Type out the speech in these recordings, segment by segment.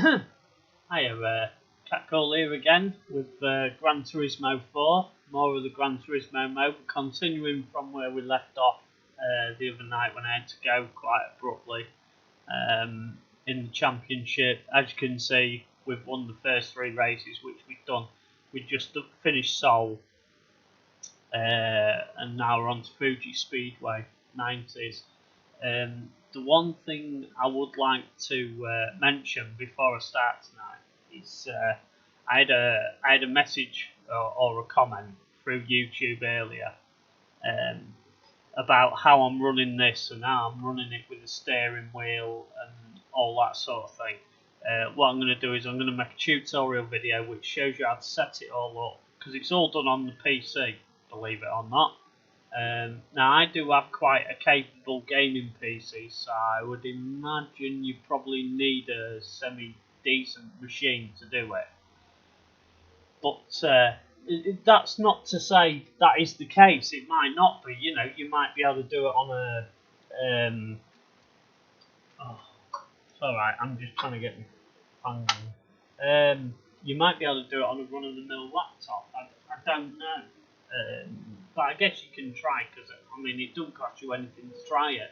Hiya, Cat Cole here again with Gran Turismo 4. More of the Gran Turismo mode, continuing from where we left off the other night when I had to go quite abruptly in the championship. As you can see, we've won the first 3 races, which we've done. We just finished Seoul, and now we're on to Fuji Speedway 90s. The one thing I would like to mention before I start tonight is I had a message or a comment through YouTube earlier about how I'm running this and how I'm running it with a steering wheel and all that sort of thing. What I'm going to do is I'm going to make a tutorial video which shows you how to set it all up, because it's all done on the PC, believe it or not. Now I do have quite a capable gaming PC, so I would imagine you probably need a semi-decent machine to do it. But that's not to say that is the case. It might not be. You know, you might be able to do it on a. It's all right. I'm just trying to get my phone. You might be able to do it on a run-of-the-mill laptop. I don't know. But I guess you can try, because I mean it doesn't cost you anything to try it,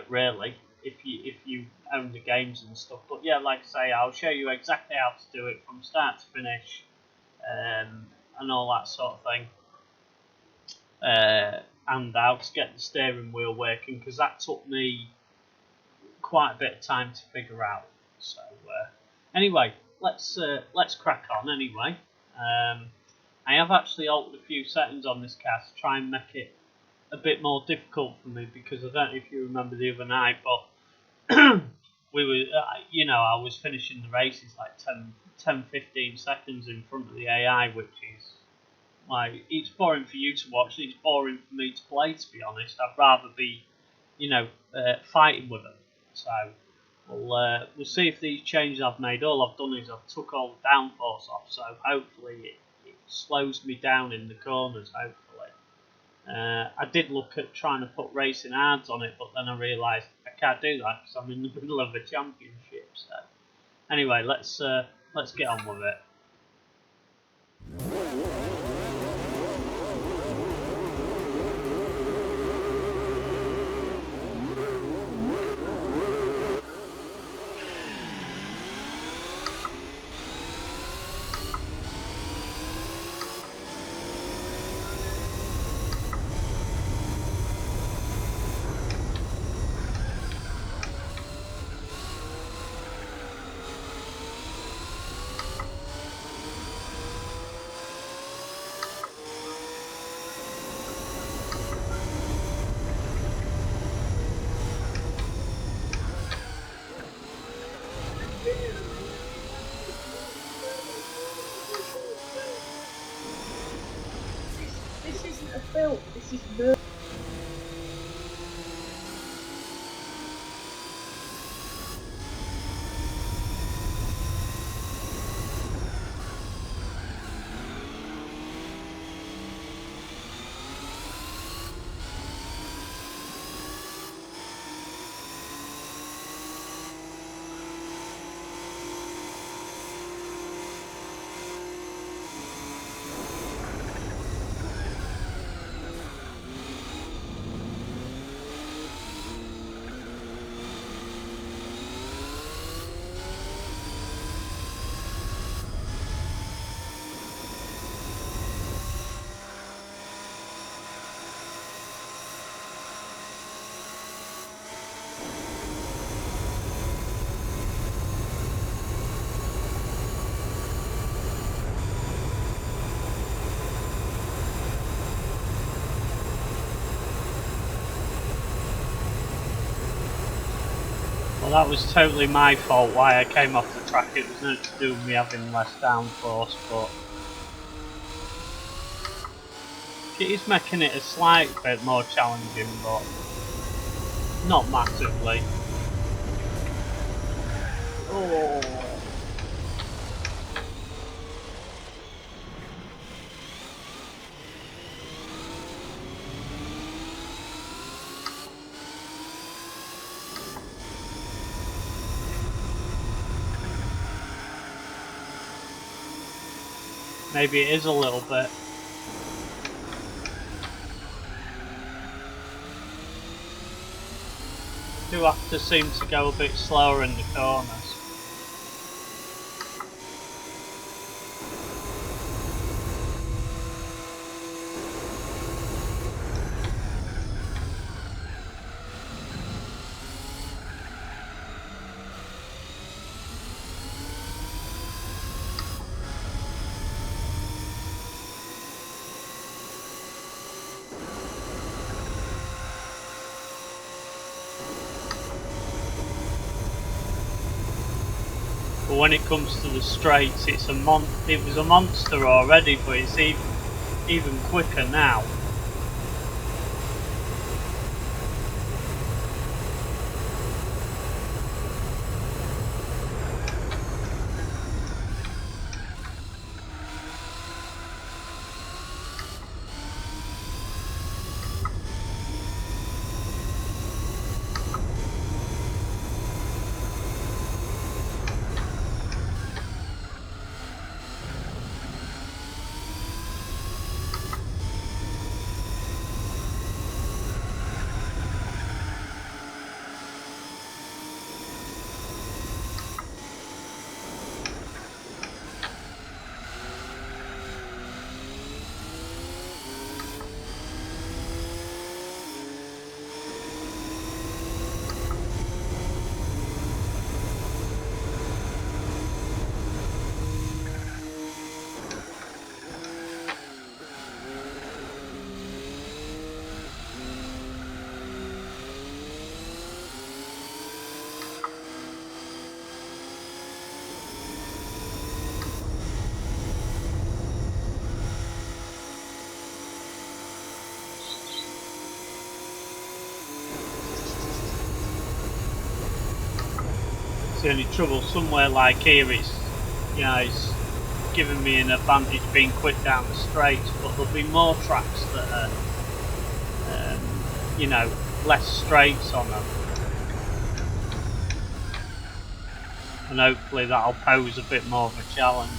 really, if you own the games and stuff. But yeah, like I say, I'll show you exactly how to do it from start to finish, and all that sort of thing, and how to get the steering wheel working, because that took me quite a bit of time to figure out. So anyway, let's crack on anyway. I have actually altered a few settings on this car to try and make it a bit more difficult for me, because I don't know if you remember the other night, but we were, I was finishing the races like 10-15 seconds in front of the AI, which is like, it's boring for you to watch, it's boring for me to play, to be honest. I'd rather be, fighting with them. So we'll see if these changes I've made. All I've done is I've took all the downforce off, so hopefully it slows me down in the corners, hopefully. I did look at trying to put racing hards on it, but then I realised I can't do that because I'm in the middle of a championship. So anyway, let's get on with it. This isn't a film, this is murder. Well, that was totally my fault why I came off the track. It was nothing to do with me having less downforce, but it is making it a slight bit more challenging, but not massively. Oh. Maybe it is a little bit. Do have to seem to go a bit slower in the corners. But when it comes to the straights, it's it was a monster already, but it's even quicker now. The only trouble somewhere like here is, it's giving me an advantage being quick down the straights, but there'll be more tracks that are, less straights on them, and hopefully that'll pose a bit more of a challenge.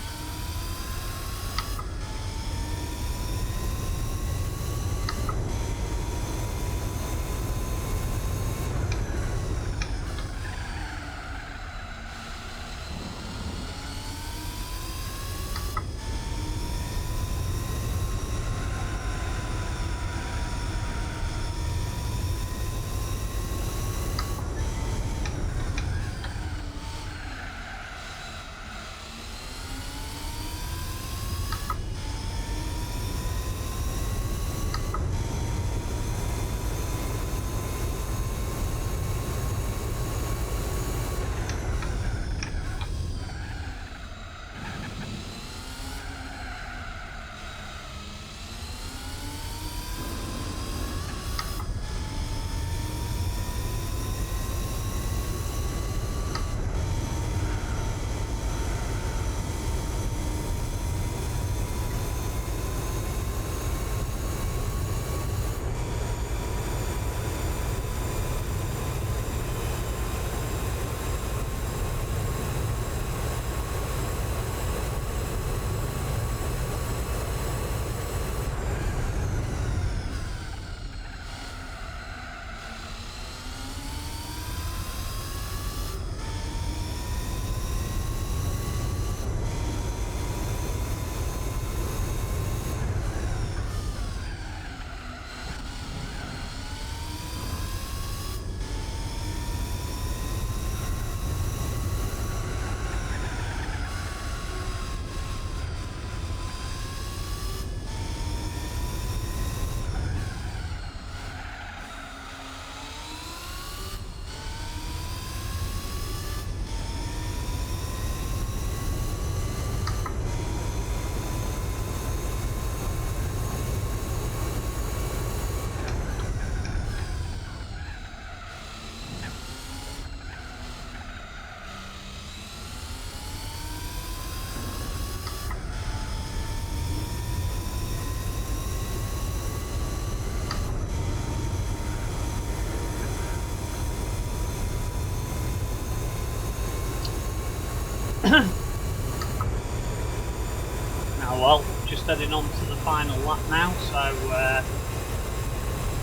Now Oh well, just heading on to the final lap now, so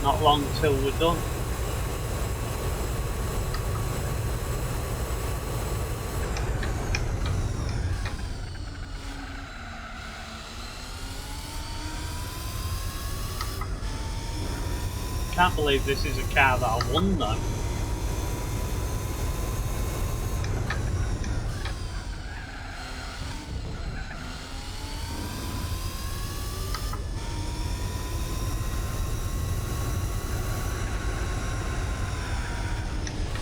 not long till we're done. Can't believe this is a car that I won though.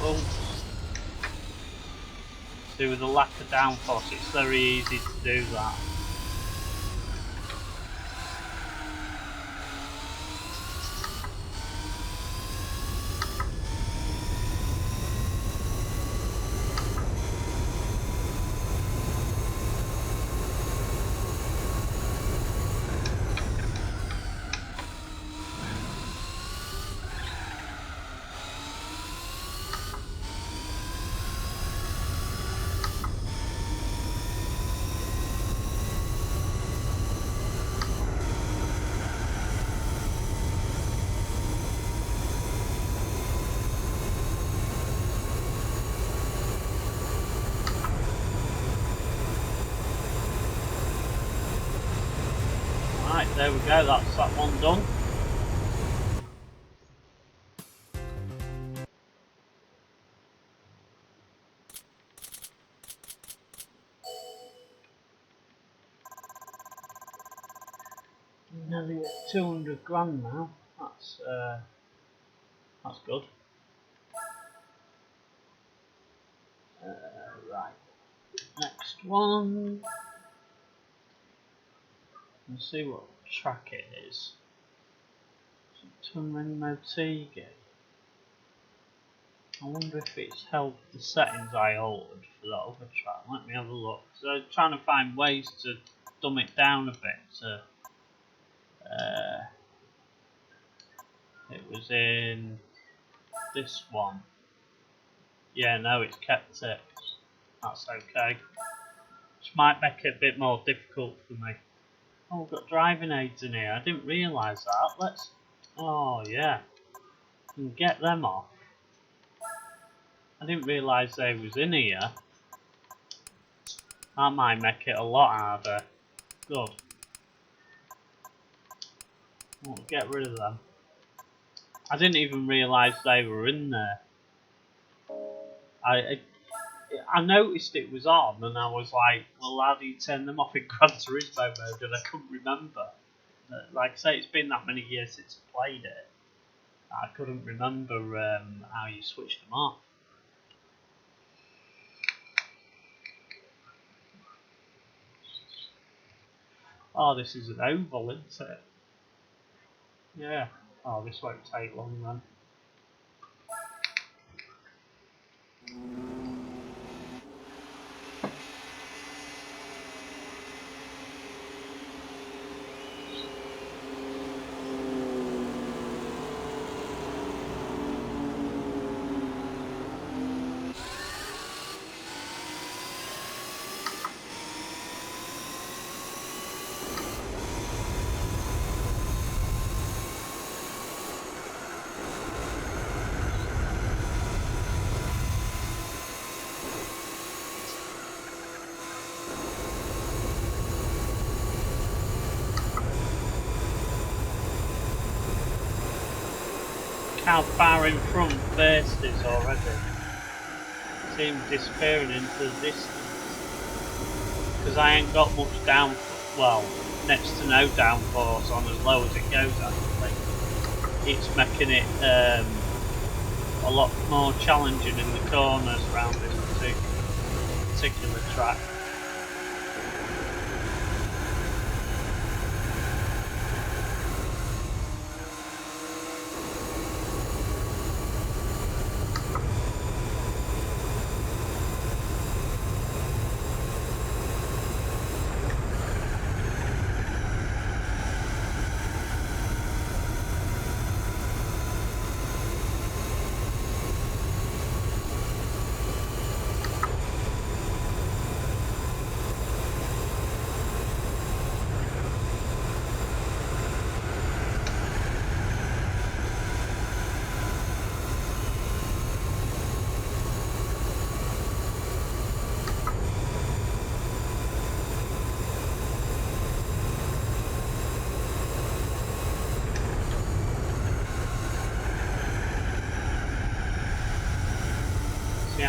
Oh. See, with the lack of downforce, it's very easy to do that. Right, there we go, that's that one done. Nearly at 200 grand now, that's good. Right, next one. Let's see what track it is. Tunring Motegi. I wonder if it's held the settings I altered for that other track. Let me have a look. So I'm trying to find ways to dumb it down a bit. It was in this one. Yeah, no, it's kept it. That's okay. Which might make it a bit more difficult for me. Oh, we've got driving aids in here. I didn't realise that. Let's. Oh, yeah. We can get them off. I didn't realise they was in here. That might make it a lot harder. Good. We'll get rid of them. I didn't even realise they were in there. I noticed it was on and I was like, well, how do you turn them off in Gran Turismo mode? And I couldn't remember. Like I say, it's been that many years since I played it. I couldn't remember how you switched them off. Oh, this is an oval, isn't it? Yeah. Oh, this won't take long then. How far in front first is already. Seems disappearing into the distance. Because I ain't got much well, next to no downforce on as low as it goes actually. It's making it a lot more challenging in the corners around this particular track.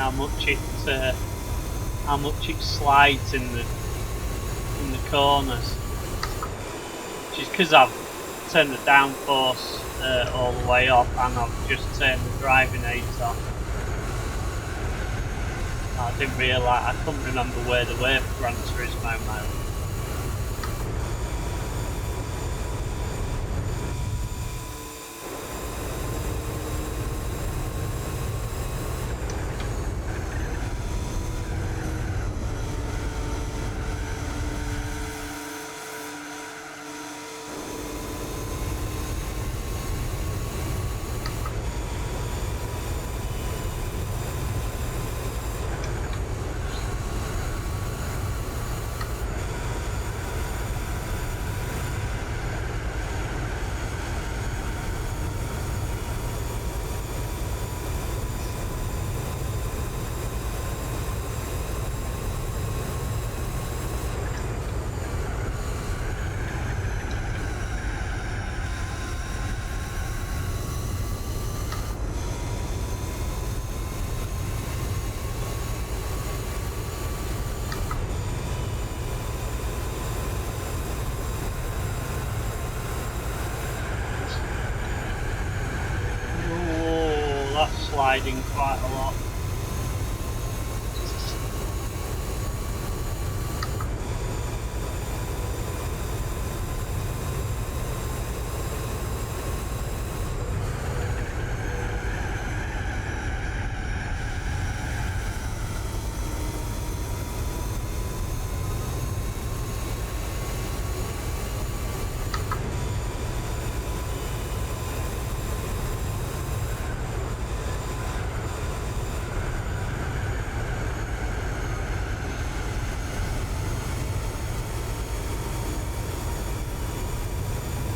how much it slides in the corners, which is because I've turned the downforce all the way up and I've just turned the driving aids on. I didn't realise, I couldn't remember where they were for Gran Turismo mode. Sliding quite a lot.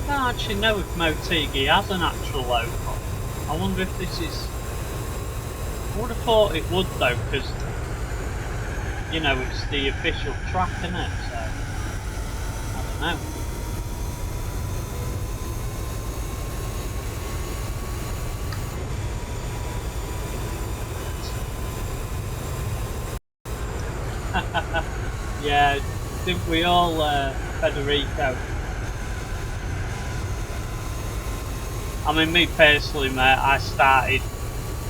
I don't actually know if Motegi has an actual local. I wonder if this is... I would have thought it would though, because, you know, it's the official track, isn't it? So, I don't know. Yeah, didn't we all, Federico? I mean, me personally, mate, I started,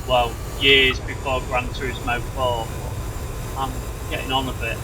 well, years before Gran Turismo 4, but I'm getting on a bit.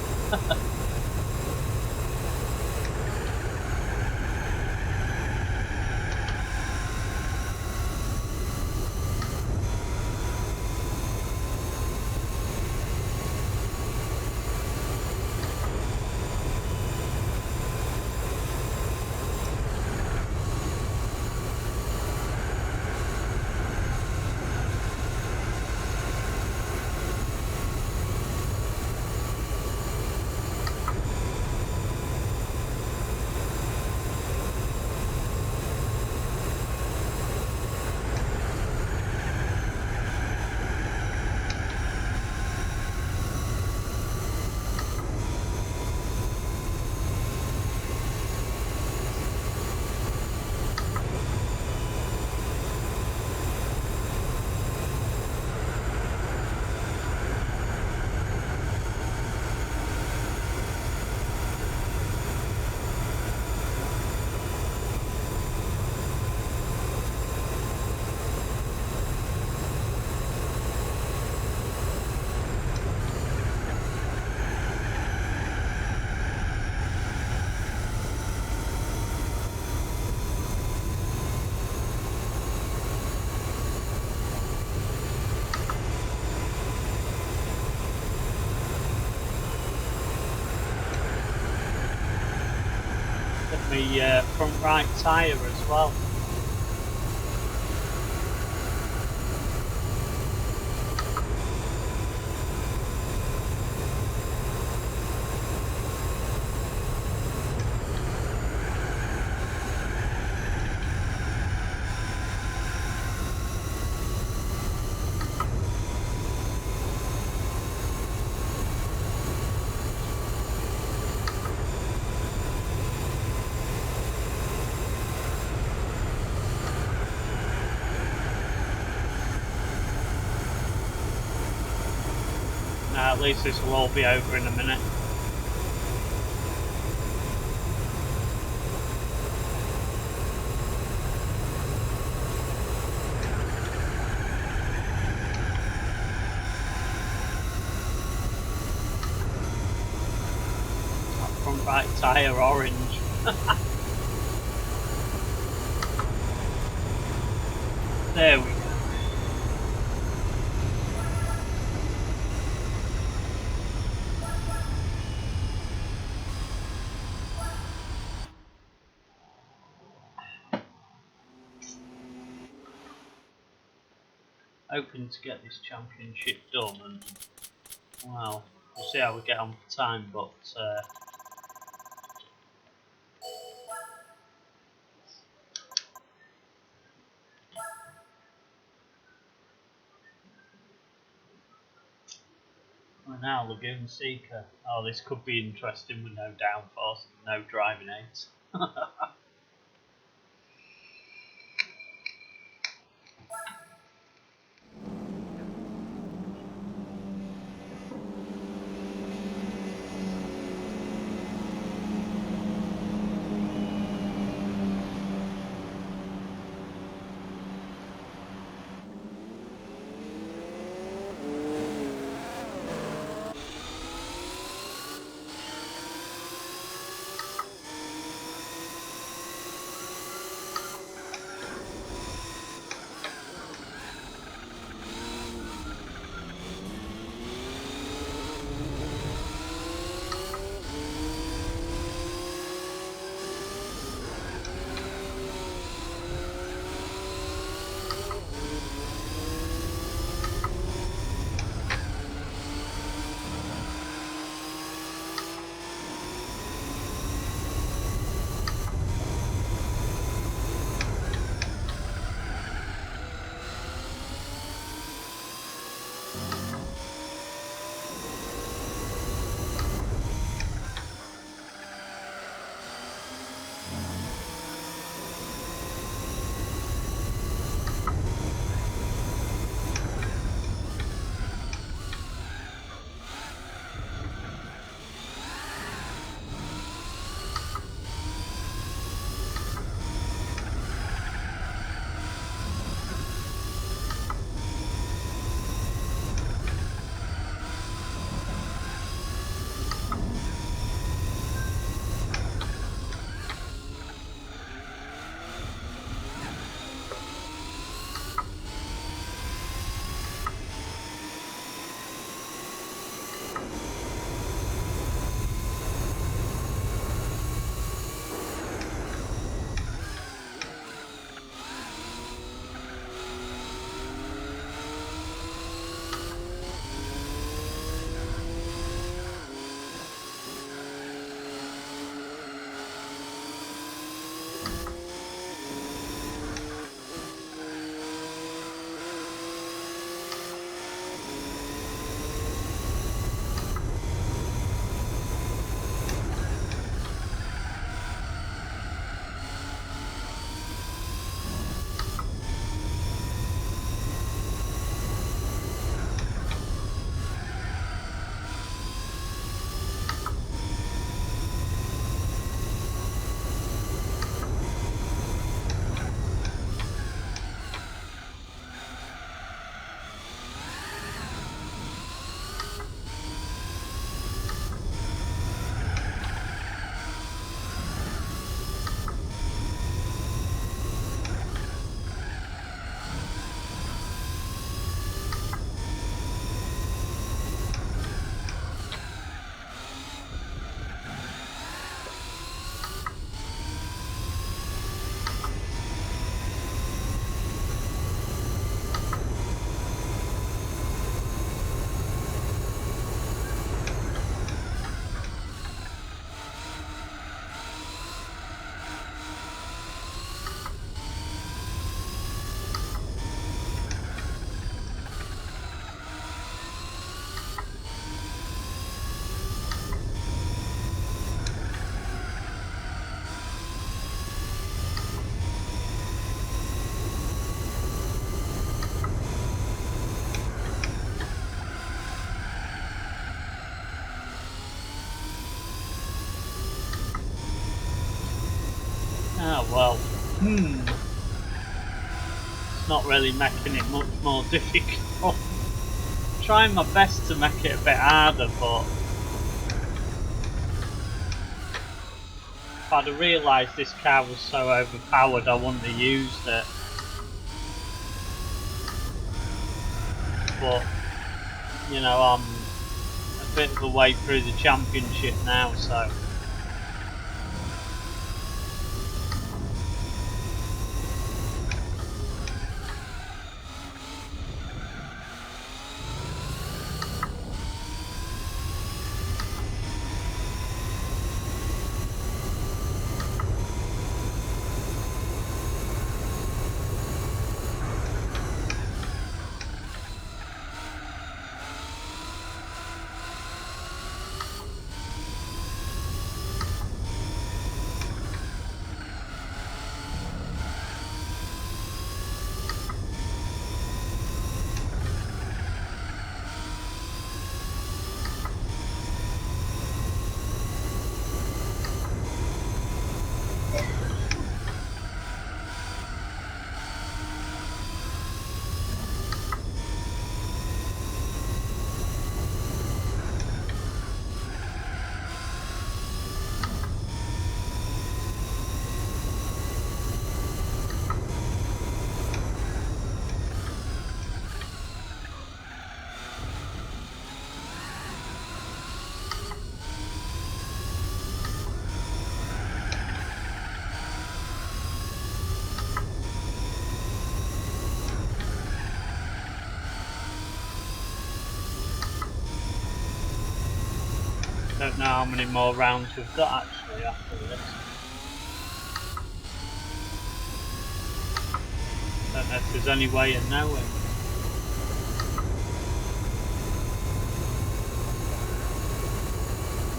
The front right tyre as well. least this will all be over in a minute. Front right tyre orange. There we go. Hoping to get this championship done, and well, we'll see how we get on for time, but we're now Lagoon Seeker. Oh, this could be interesting with no downforce, no driving aids. Oh well. It's not really making it much more difficult. Trying my best to make it a bit harder, but if I'd have realised this car was so overpowered, I wouldn't have used it. But you know, I'm a bit of a way through the championship now, so. Don't know how many more rounds we've got actually after this. Don't know if there's any way of knowing.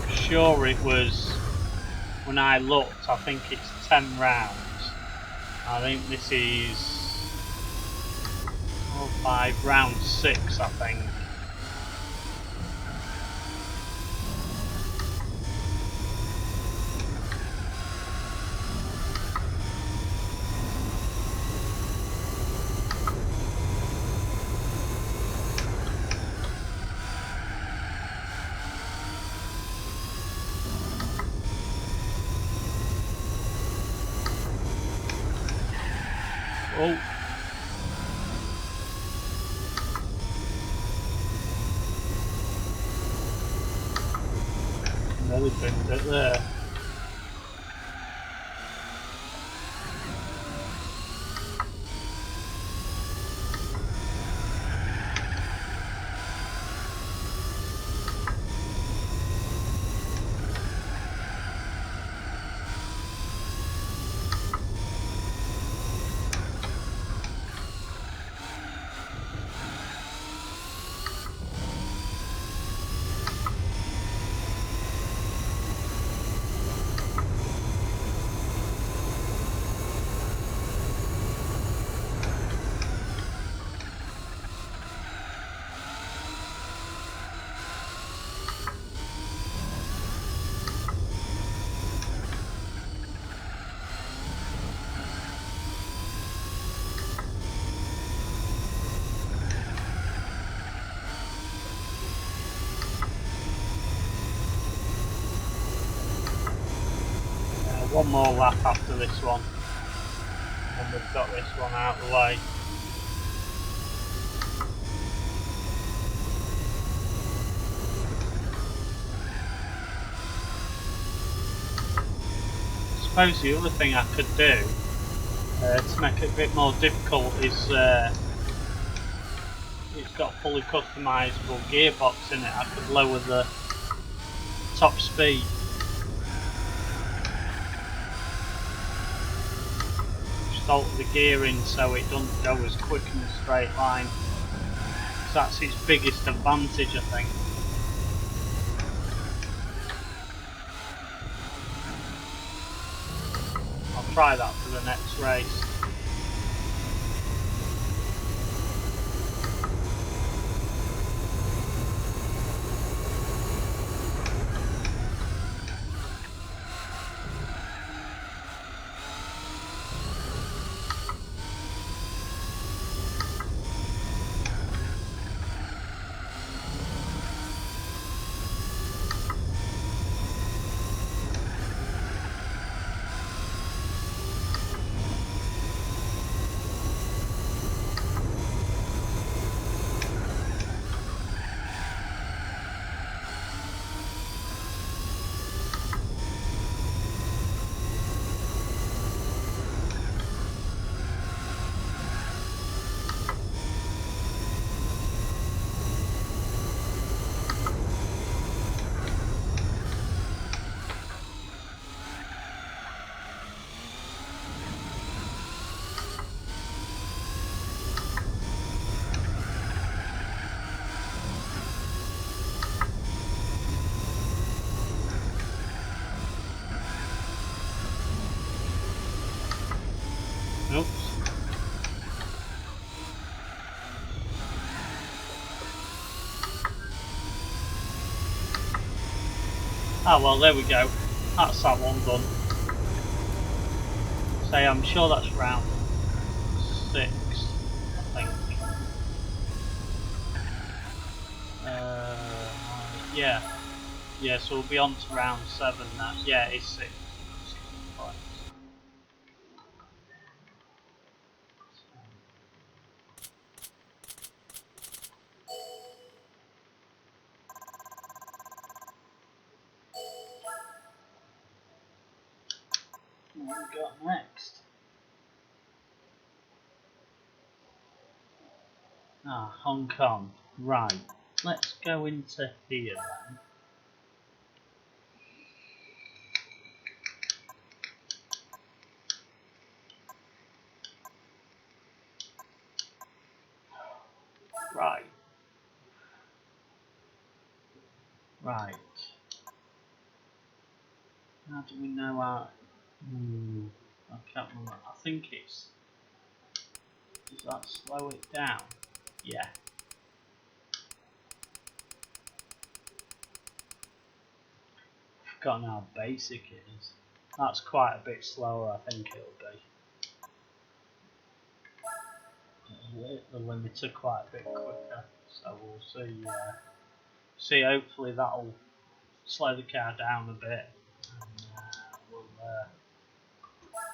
I'm sure it was, when I looked, I think it's 10 rounds. I think this is 4, 5, round 6 I think. Oh. Nearly binned it there. One more lap after this one, and we've got this one out of the way. I suppose the other thing I could do to make it a bit more difficult is it's got fully customisable gearbox in it. I could lower the top speed. Alter the gearing so it doesn't go as quick in a straight line. So that's its biggest advantage, I think. I'll try that for the next race. Ah, well, there we go. That's that one done. Say, I'm sure that's round 6, I think. Yeah. Yeah, so we'll be on to round 7 now. Yeah, it's 6. 6 points. What have we got next? Ah, Hong Kong. Right. Let's go into here then. Right. Right. How do we know our... I can't remember. I think it's... Does that slow it down? Yeah. I've forgotten how basic it is. That's quite a bit slower, I think it'll be. It'll hit the limiter quite a bit quicker, so we'll see. See, hopefully that'll slow the car down a bit, and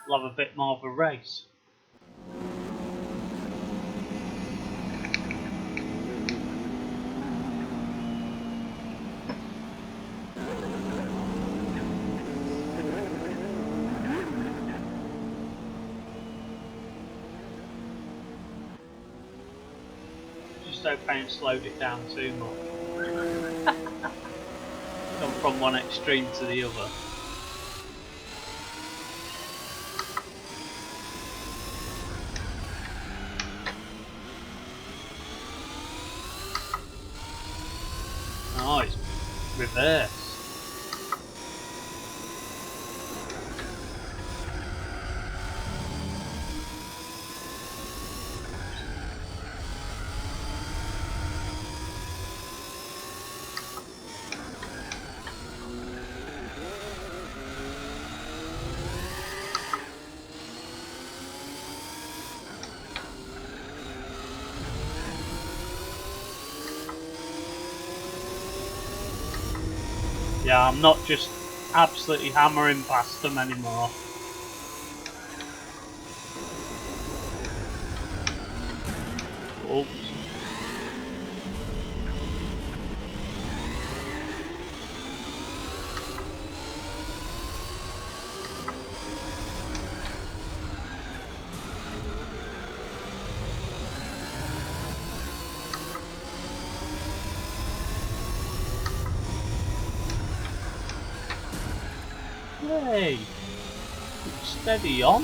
we'll have a bit more of a race. Just hope I ain't slowed it down too much. Gone from one extreme to the other. Oh, it's reverse. Yeah, I'm not just absolutely hammering past them anymore. Oops. Hey, steady on.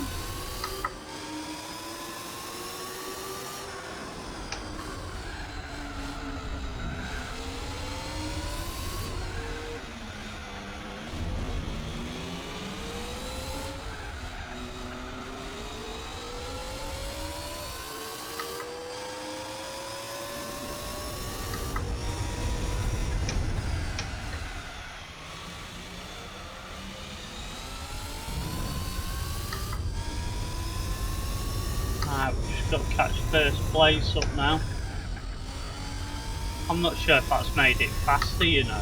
Right, we've just got to catch first place up now. I'm not sure if that's made it faster, you know.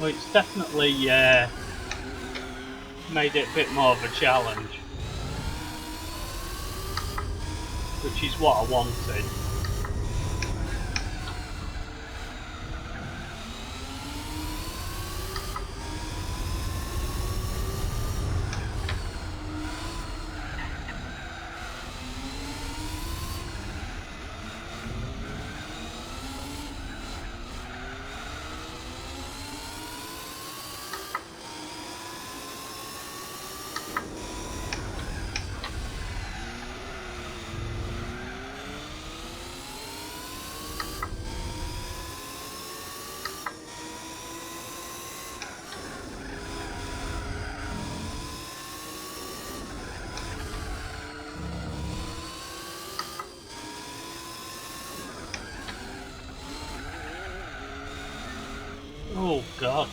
Well, it's definitely made it a bit more of a challenge, which is what I wanted. Oh god.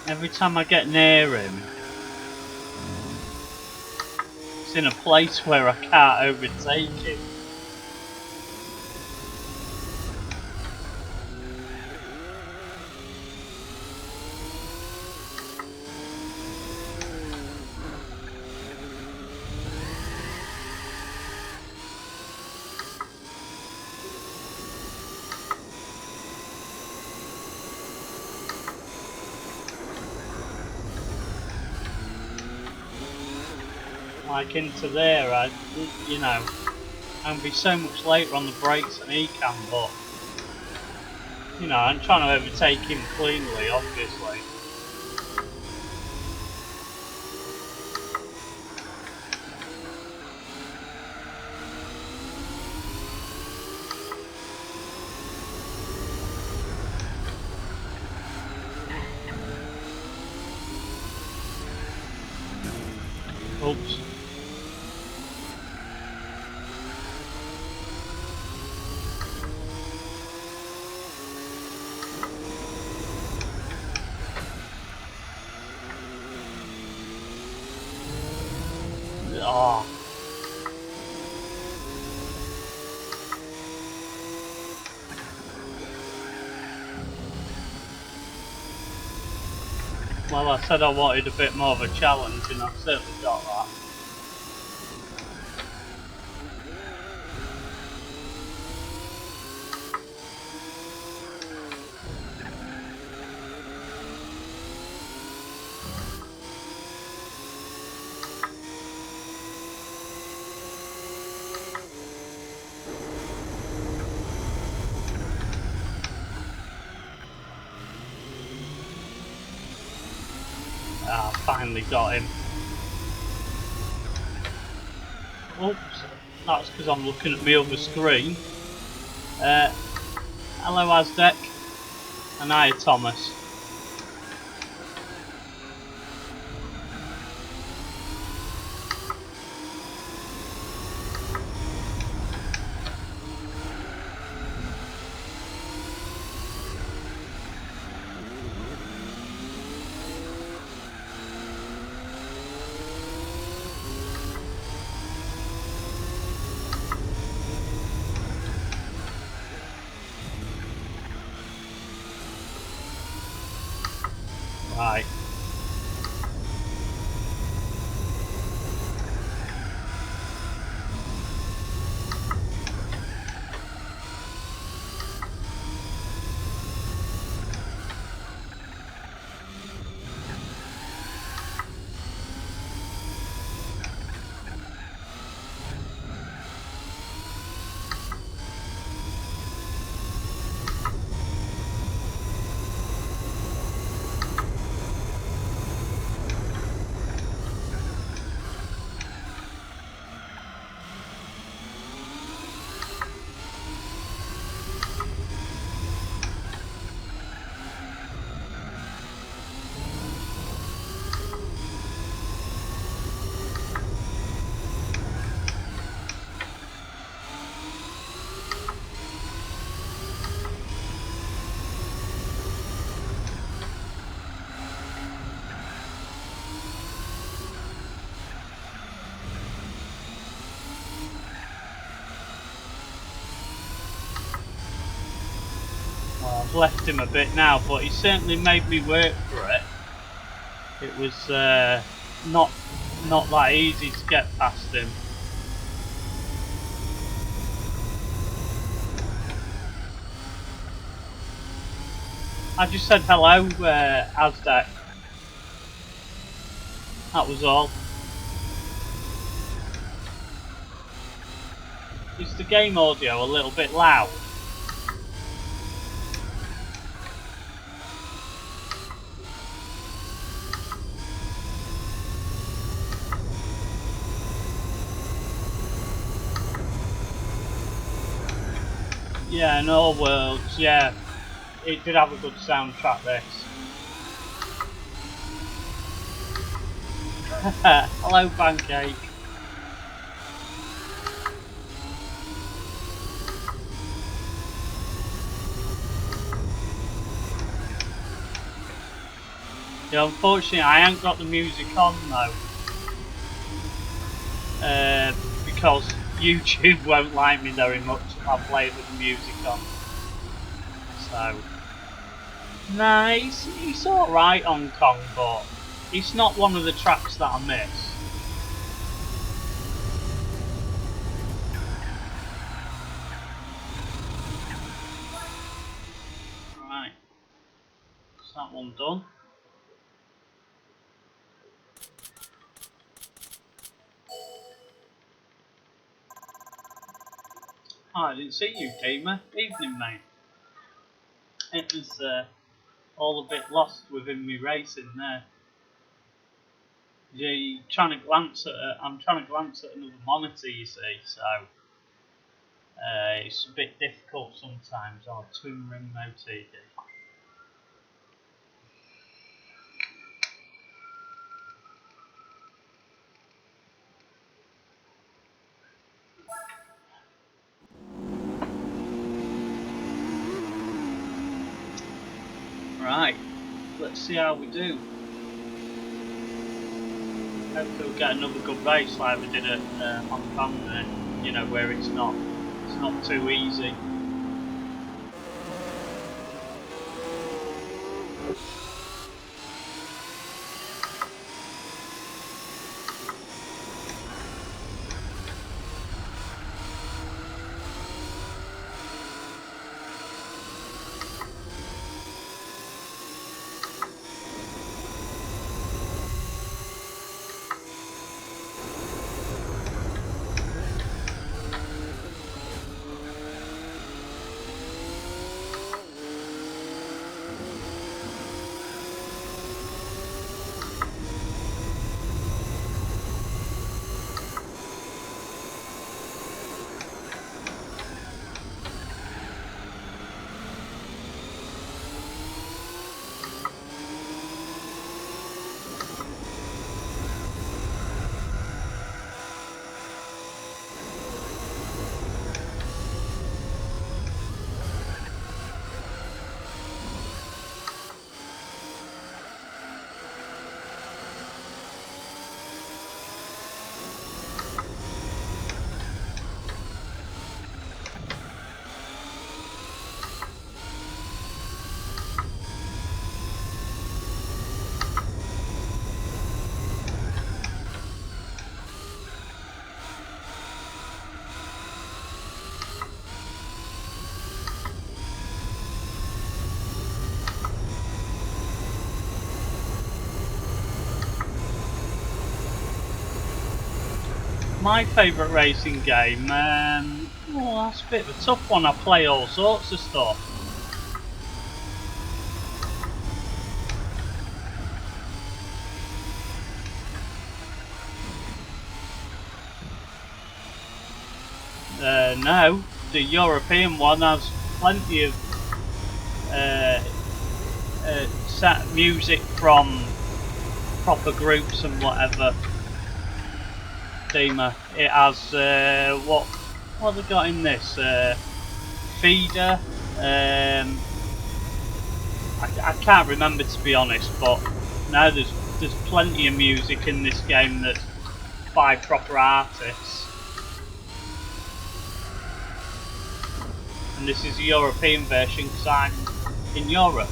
Every time I get near him, it's in a place where I can't overtake him. Like into there, you know, I'll be so much later on the brakes than he can, but, you know, I'm trying to overtake him cleanly, obviously. Oops. Oh. Well, I said I wanted a bit more of a challenge, and I've certainly got that. Ah, finally got him. Oops, that's because I'm looking at my other screen. Hello Aztec, and hi Thomas. Right. I've left him a bit now, but he certainly made me work for it. It was not that easy to get past him. I just said hello, Aztec. That was all. Is the game audio a little bit loud? Yeah, in all worlds, yeah. It did have a good soundtrack, this. Hello, Pancake. Yeah, unfortunately, I ain't got the music on though, because YouTube won't like me very much if I play it with the music on. So, nah, it's alright on Kong, but it's not one of the tracks that I miss. Right, is that one done? Oh, I didn't see you, Gamer. Evening, mate. It was all a bit lost within me racing there. Yeah, you're trying to glance at it. I'm trying to glance at another monitor, you see, so it's a bit difficult sometimes. Oh, twin ring no TV. Right, let's see how we do. Hopefully we'll get another good race like we did at Hong Kong then, you know, where it's not too easy. My favourite racing game, well, that's a bit of a tough one. I play all sorts of stuff. No, the European one has plenty of set music from proper groups and whatever. Thema. It has what have they got in this? Feeder. I can't remember, to be honest, but no, there's plenty of music in this game that's by proper artists. And this is the European version because I'm in Europe.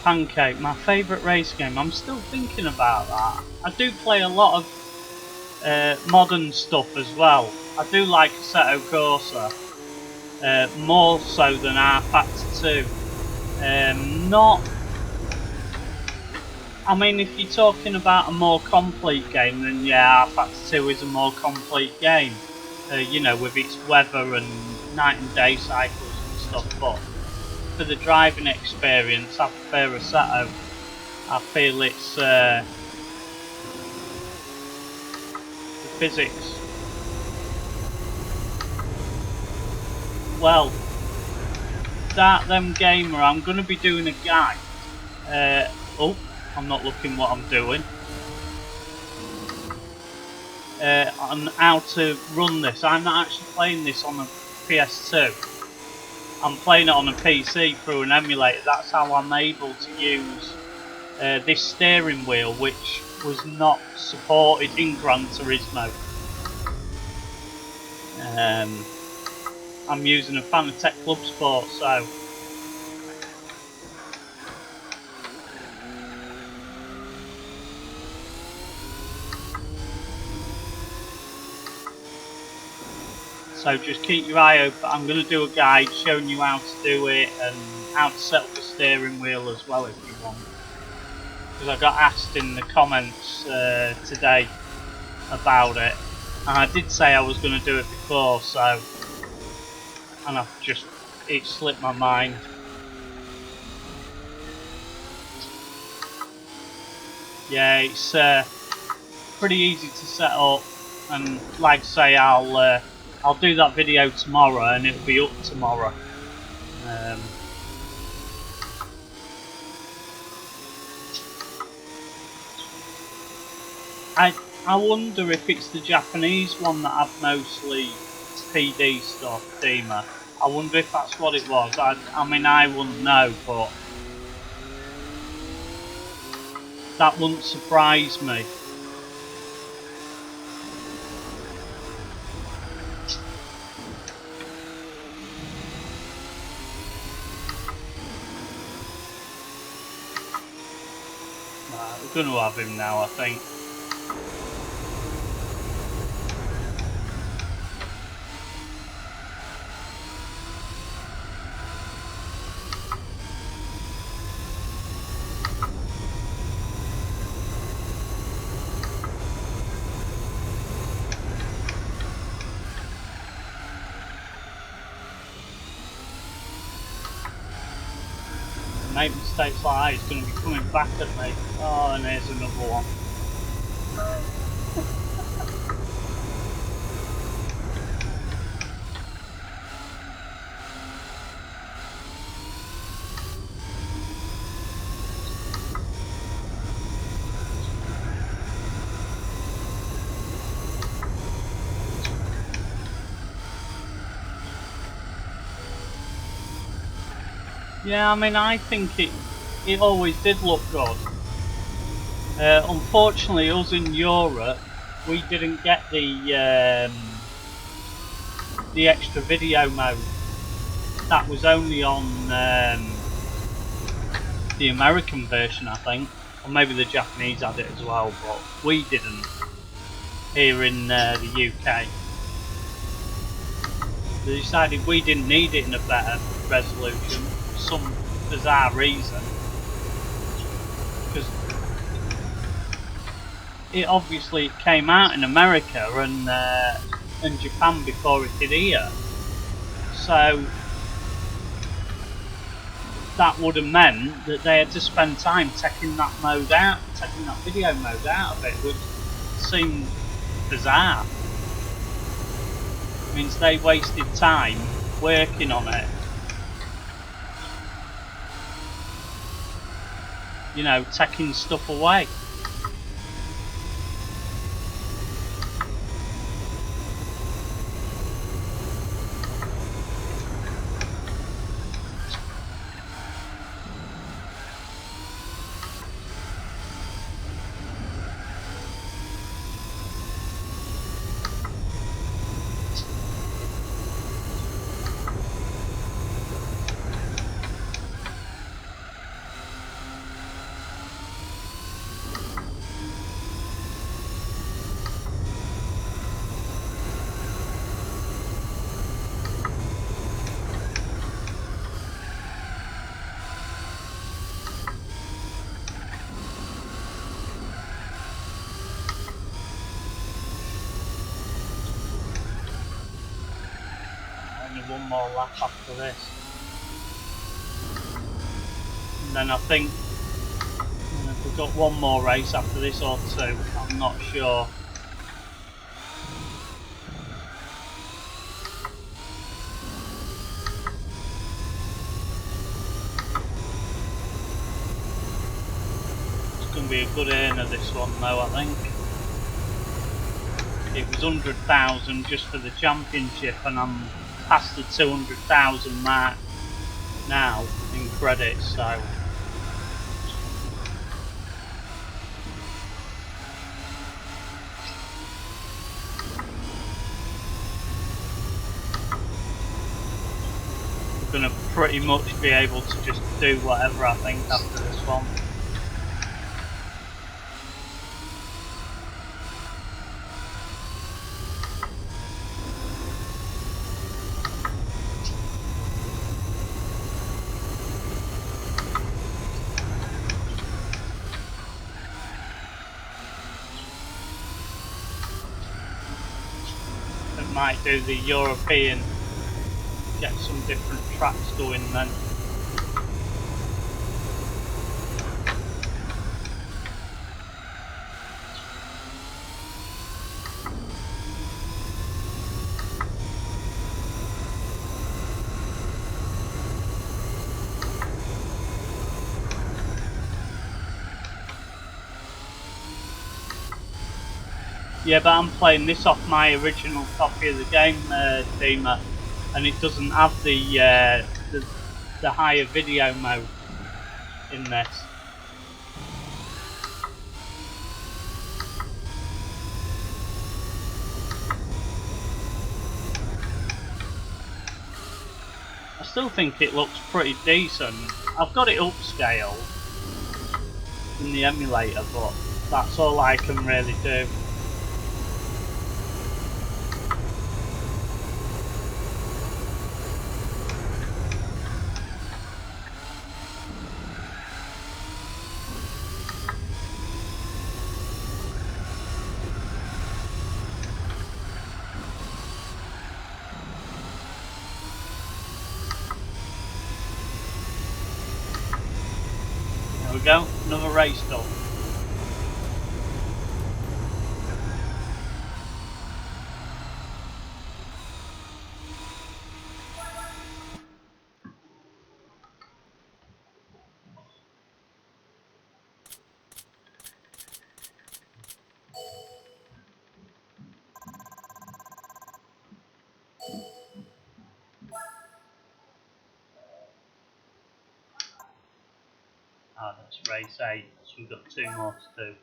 Pancake, my favourite race game. I'm still thinking about that. I do play a lot of modern stuff as well. I do like Assetto Corsa, more so than R Factor 2. Not. I mean, if you're talking about a more complete game, then yeah, R Factor 2 is a more complete game. You know, with its weather and night and day cycles and stuff, but for the driving experience, I prefer Assetto. I feel it's the physics. Well, Start Them Gamer, I'm going to be doing a guide. Oh, I'm not looking what I'm doing. On how to run this. I'm not actually playing this on a PS2. I'm playing it on a PC through an emulator. That's how I'm able to use this steering wheel, which was not supported in Gran Turismo. I'm using a Fanatec Club Sport, so just keep your eye open. I'm going to do a guide showing you how to do it and how to set up the steering wheel as well if you want. Because I got asked in the comments today about it, and I did say I was going to do it before, so, and it slipped my mind. Yeah, it's pretty easy to set up, and like I say, I'll do that video tomorrow, and it'll be up tomorrow. I wonder if it's the Japanese one that have mostly PD stuff, Dima. I wonder if that's what it was. I mean, I wouldn't know, but that wouldn't surprise me. We're going to have him now, I think. Make mistakes like that, he's going to be coming back at me. Oh, and there's another one. Yeah, I mean, I think it always did look good. Unfortunately, us in Europe, we didn't get the extra video mode. That was only on the American version, I think, or maybe the Japanese had it as well, but we didn't here in the UK. They decided we didn't need it in a better resolution for some bizarre reason, because it obviously came out in America and Japan before it did here. So that would have meant that they had to spend time taking that mode out, taking that video mode out of it, which seemed bizarre. It means they wasted time working on it. You know, taking stuff away. One more lap after this, and then I think we've got one more race after this or two, I'm not sure. It's going to be a good earner, this one though, I think. It was 100,000 just for the championship, and I'm past the 200,000 mark now in credits, so we're going to pretty much be able to just do whatever I think after this one. Might do the European, get some different tracks going then. Yeah, but I'm playing this off my original copy of the game, Dima, and it doesn't have the higher video mode in this. I still think it looks pretty decent. I've got it upscaled in the emulator, but that's all I can really do. There we go, another race done. Ah, that's race 8, so we've got 2 more to do.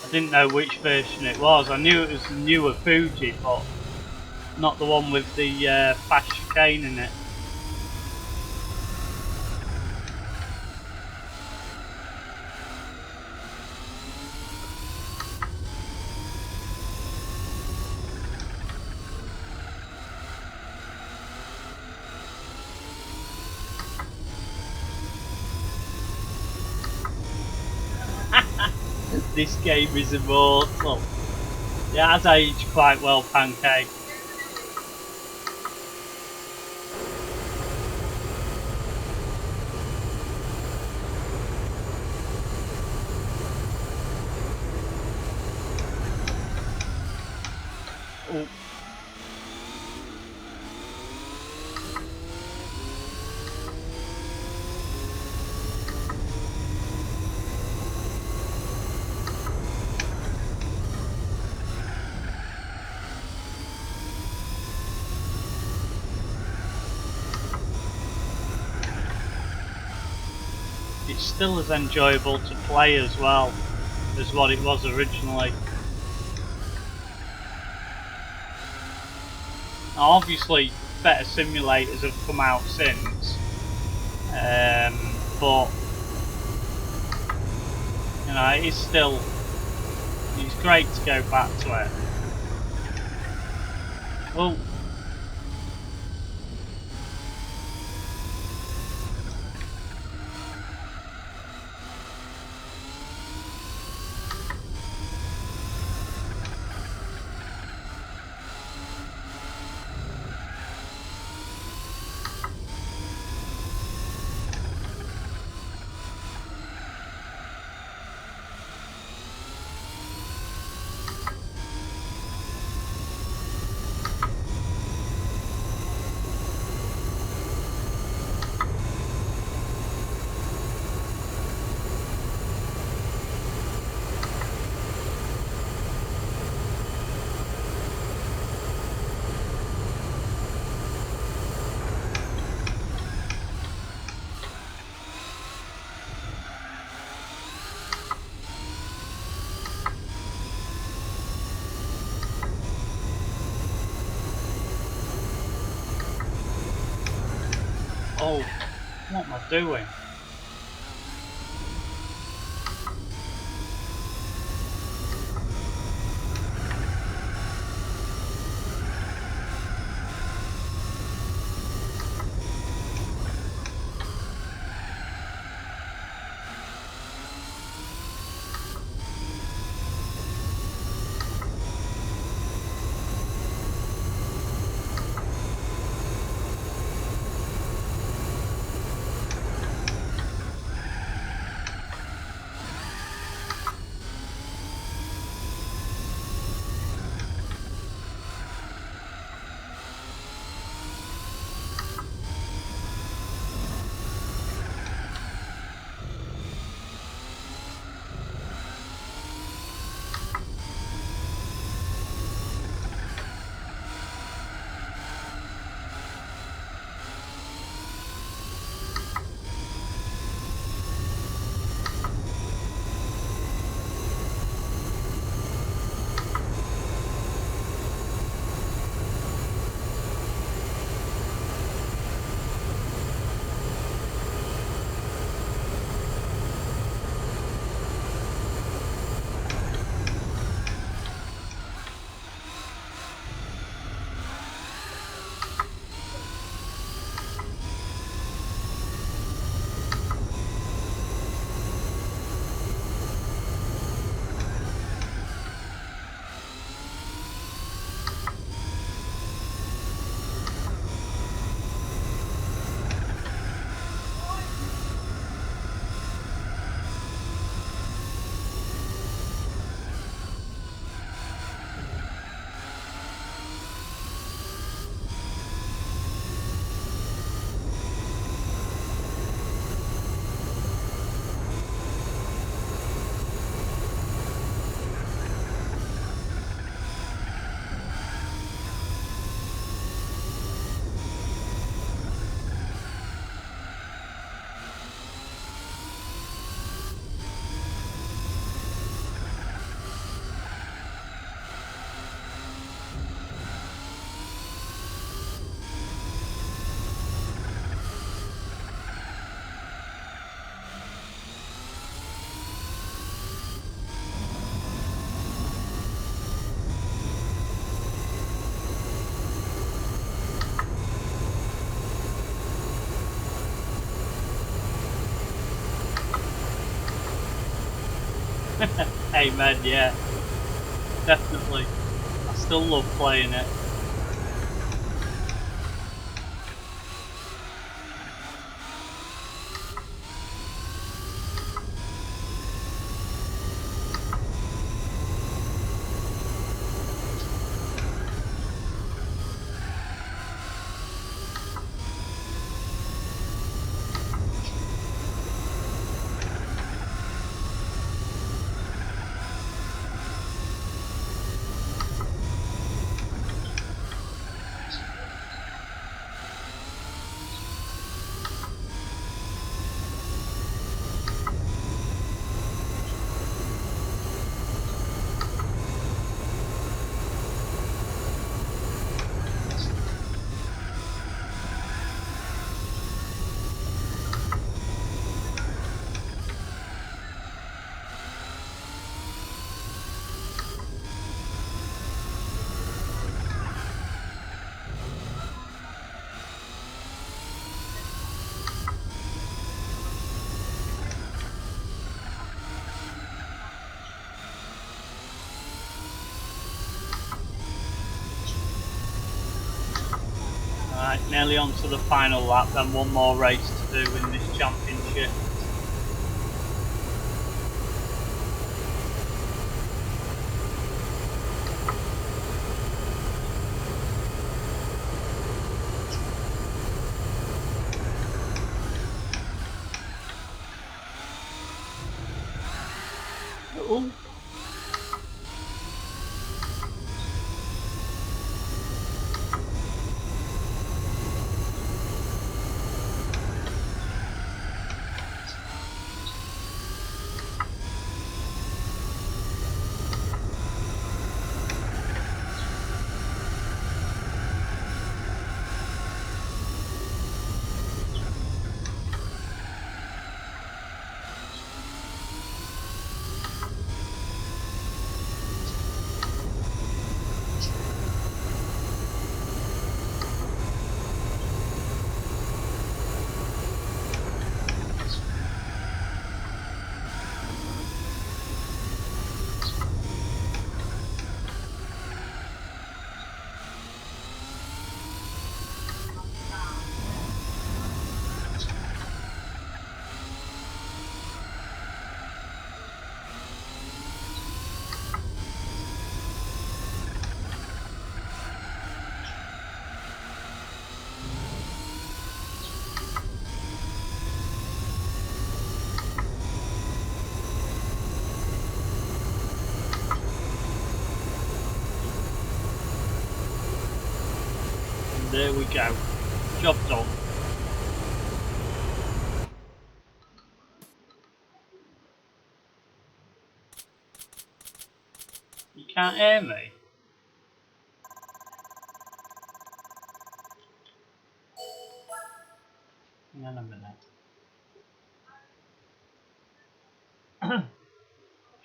I didn't know which version it was. I knew it was the newer Fuji, but not the one with the fast chicane in it. This game is immortal. It has aged quite well, Pancake. Oh. It's still as enjoyable to play as well as what it was originally. Now, obviously, better simulators have come out since, but you know, it's great to go back to it. Well, oh, what am I doing? Amen, yeah. Definitely. I still love playing it. Right, nearly on to the final lap, then one more race to do in this championship. Ooh. There we go. Job done. You can't hear me? Hang on a minute.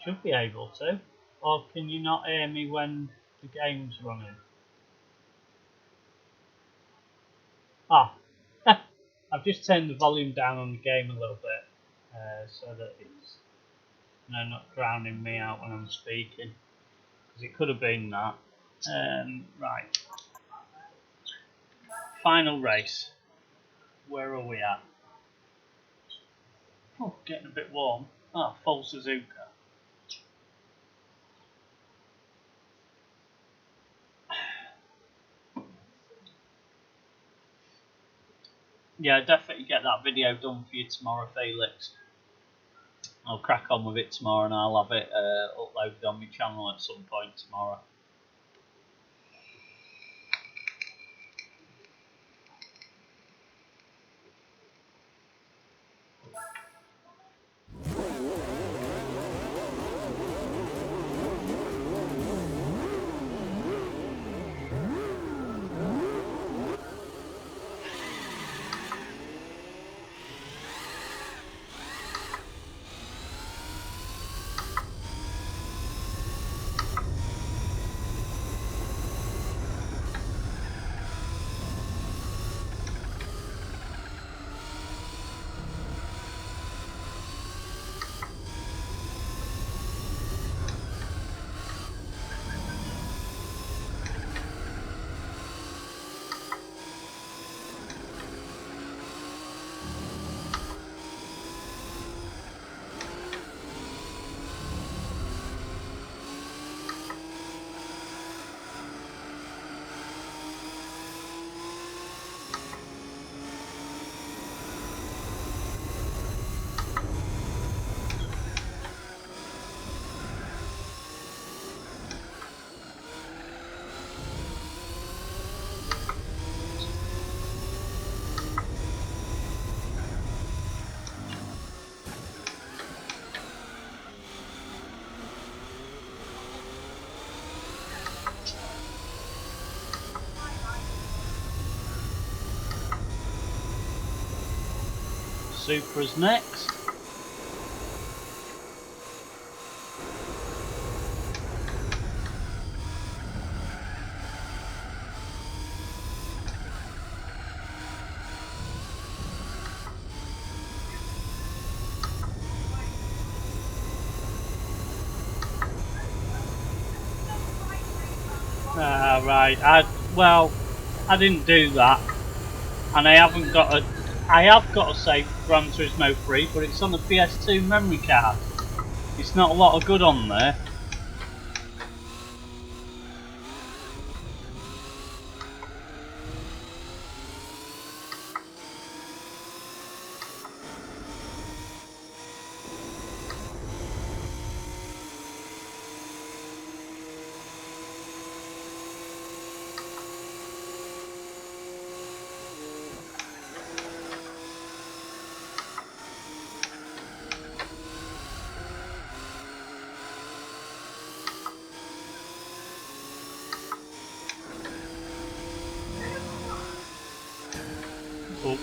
Should be able to. Or can you not hear me when the game's running? Ah, I've just turned the volume down on the game a little bit so that it's not drowning me out when I'm speaking. Because it could have been that. Right. Final race. Where are we at? Oh, getting a bit warm. Ah, full Suzuka. Yeah, definitely get that video done for you tomorrow, Felix. I'll crack on with it tomorrow and I'll have it uploaded on my channel at some point tomorrow. Supra's next. Right. I didn't do that, and I have got a save Gran Turismo 3, but it's on the PS2 memory card. It's not a lot of good on there. Oops.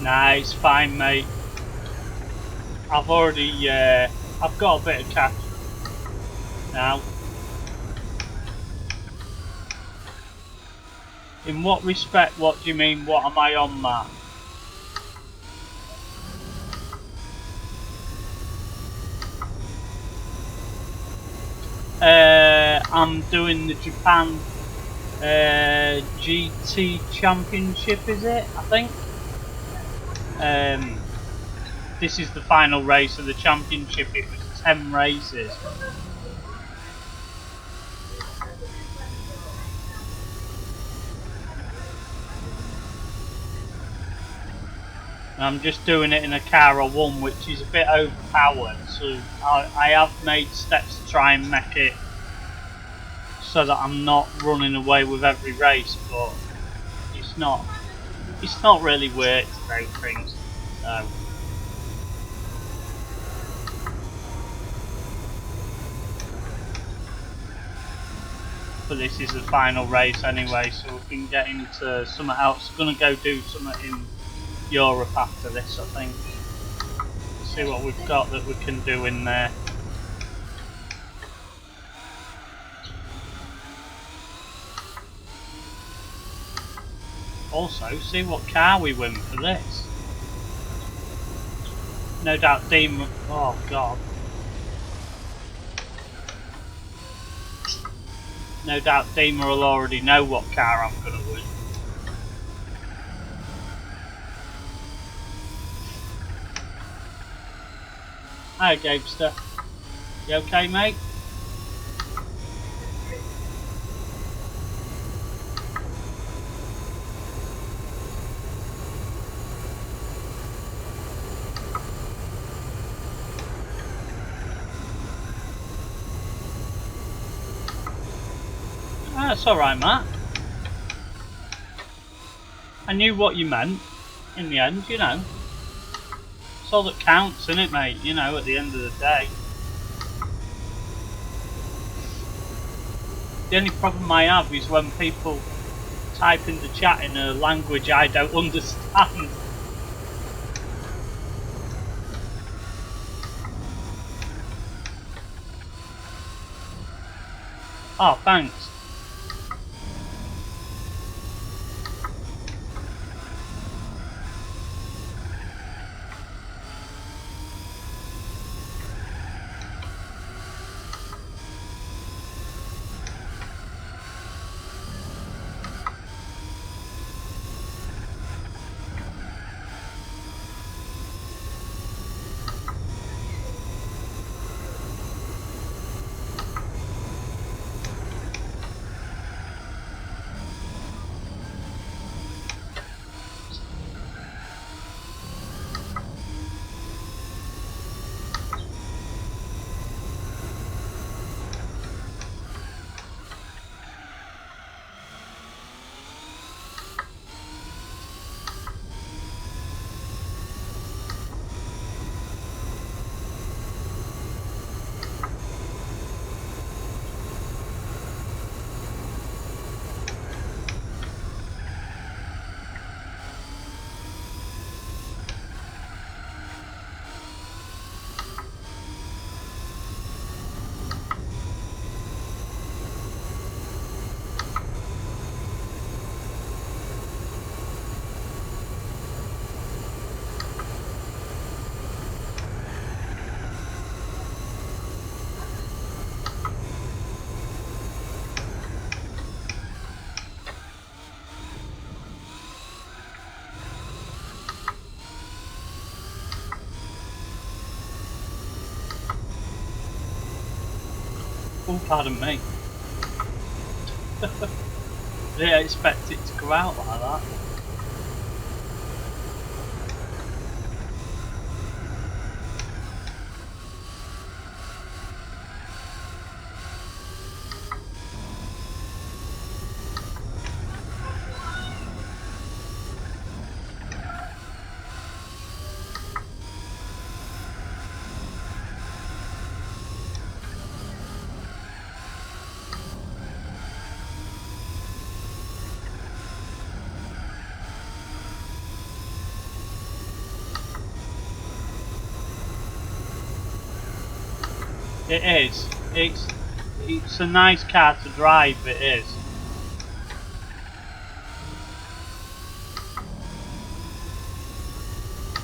Nah, it's fine, mate. I've already, I've got a bit of cash now. In what respect? What do you mean? What am I on, Matt? I'm doing the Japan GT Championship, is it? I think. This is the final race of the championship. It was 10 races. And I'm just doing it in a car I won, which is a bit overpowered. So I have made steps to try and make it so that I'm not running away with every race, but it's not really worth those things. So. But this is the final race anyway, so we can get into something else. I'm gonna go do something in Europe after this, I think. See what we've got that we can do in there. Also, see what car we win for this. No doubt Dean... Oh god. No doubt Deemer will already know what car I'm going to win. Hi Gamester. You okay, mate? That's alright, Matt. I knew what you meant in the end, you know. It's all that counts, isn't it, mate? You know, at the end of the day. The only problem I have is when people type in the chat in a language I don't understand. Oh, thanks. Oh, pardon me. Didn't expect it to go out like that. It is. It's a nice car to drive, it is.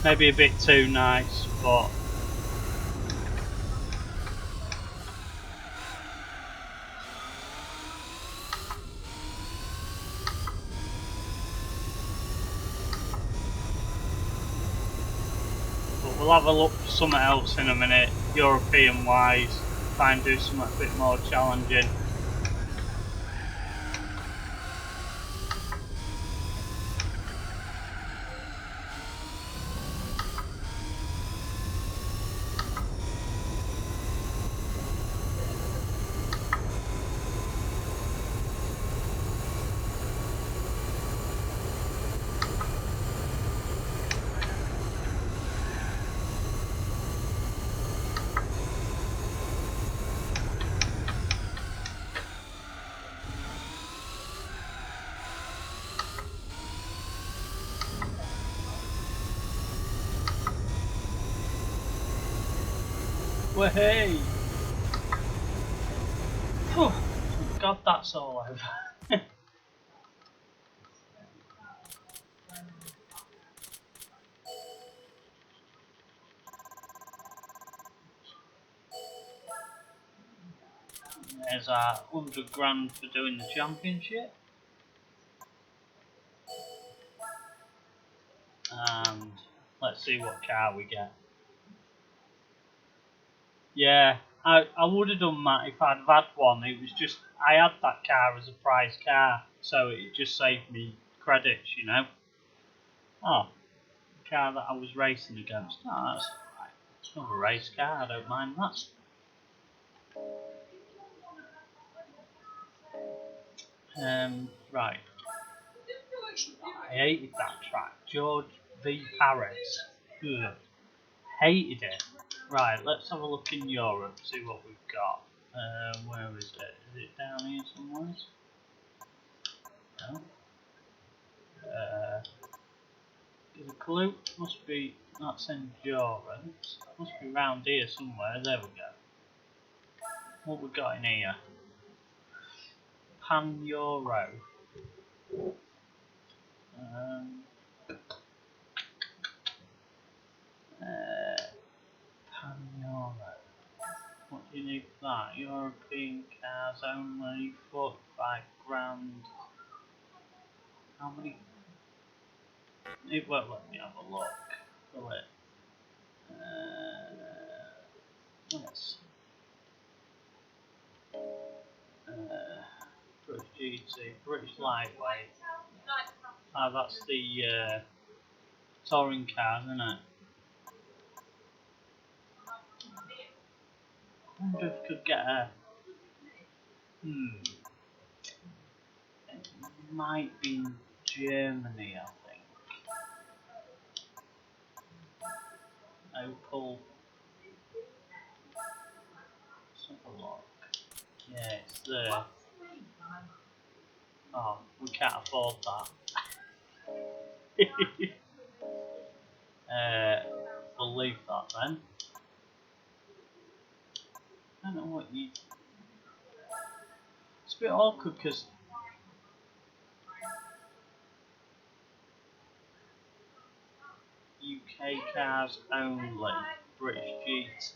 Maybe a bit too nice, but we'll have a look for something else in a minute, European wise. Try and do something a bit more challenging. Well, hey! Phew, God, that's all over. There's our 100 grand for doing the championship. And let's see what car we get. Yeah, I would have done that if I'd have had one. It was just, I had that car as a prize car, so it just saved me credits, you know. Oh, the car that I was racing against. Oh, that's alright. It's not a race car, I don't mind that. Right. I hated that track. George V. Paris. Ugh. Hated it. Right, let's have a look in Europe, see what we've got. Where is it? Is it down here somewhere? No. There's a clue. Must be, that's endurance. Must be round here somewhere. There we go. What we got in here? Pan Euro. Pan Euro. What do you need for that? European cars only, 45 grand. How many? It won't let me have a look, will it? Let's British GT, British Lightweight. Ah, that's the touring cars, isn't it? I wonder if I could get a. It might be in Germany, I think. Opel. Let's have a look. Yeah, it's there. Oh, we can't afford that. We'll leave that then. I don't know what you. It's a bit awkward because UK cars only, British GT.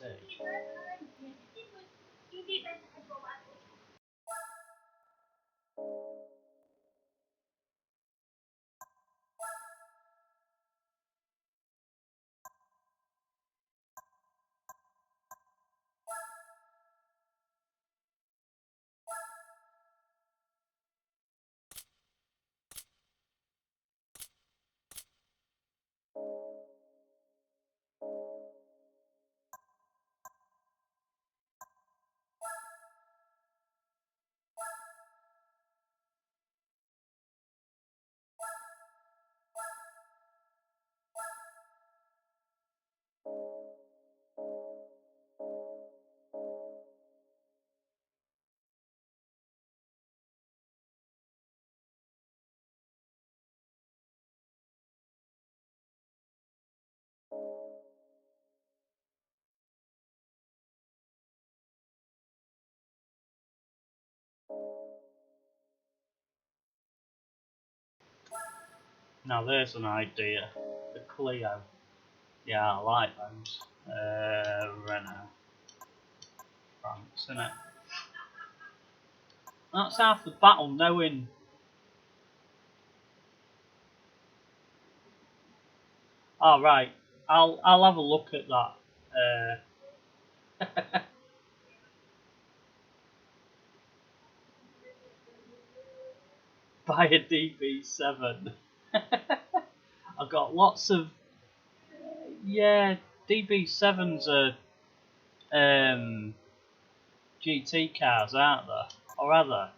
Now there's an idea. The Clio. Yeah, I like those. Renault. France, innit? That's half the battle, knowing. Oh, right. I'll have a look at that. Buy a DB7. I've got lots of. Yeah, DB7s are GT cars, aren't there? Or are there?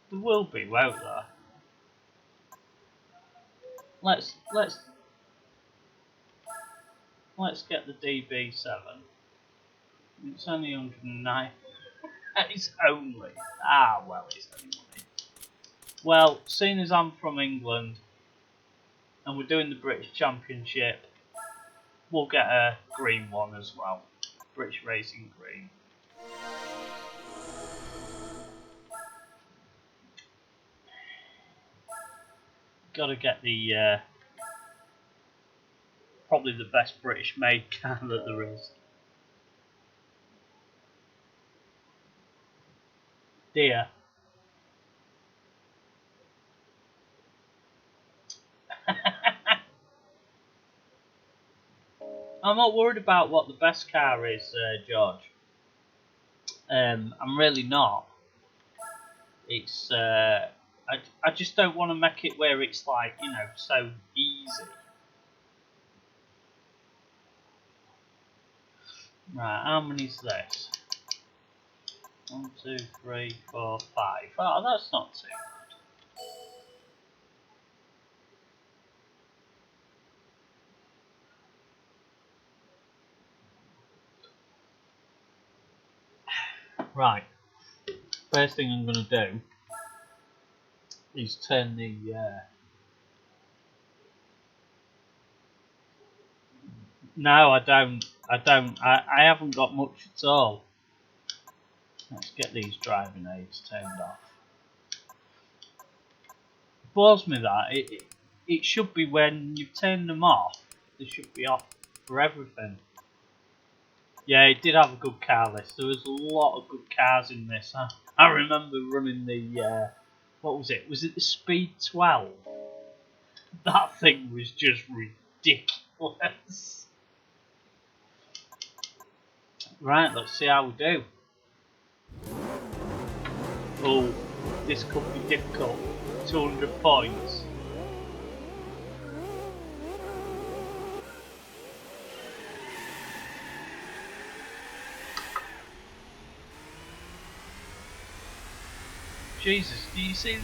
There will be, won't there? Let's get the DB7. It's only 109. It's only. Ah, well, it's only money. Well, seeing as I'm from England and we're doing the British Championship, we'll get a green one as well. British Racing Green. Gotta get the probably the best British made car that there is. Dear. I'm not worried about what the best car is, George. I'm really not. It's I just don't want to make it where it's like, you know, so easy. Right, how many's this? 1, 2, 3, 4, 5. Oh, that's not too bad. Right. First thing I'm going to do is turn the no, I don't. I haven't got much at all. Let's get these driving aids turned off. It bores me that it should be when you turn them off, they should be off for everything. Yeah, it did have a good car list. There was a lot of good cars in this. I remember running the what was it? Was it the Speed 12? That thing was just ridiculous. Right, let's see how we do. Oh, this could be difficult. 200 points. Jesus, do you see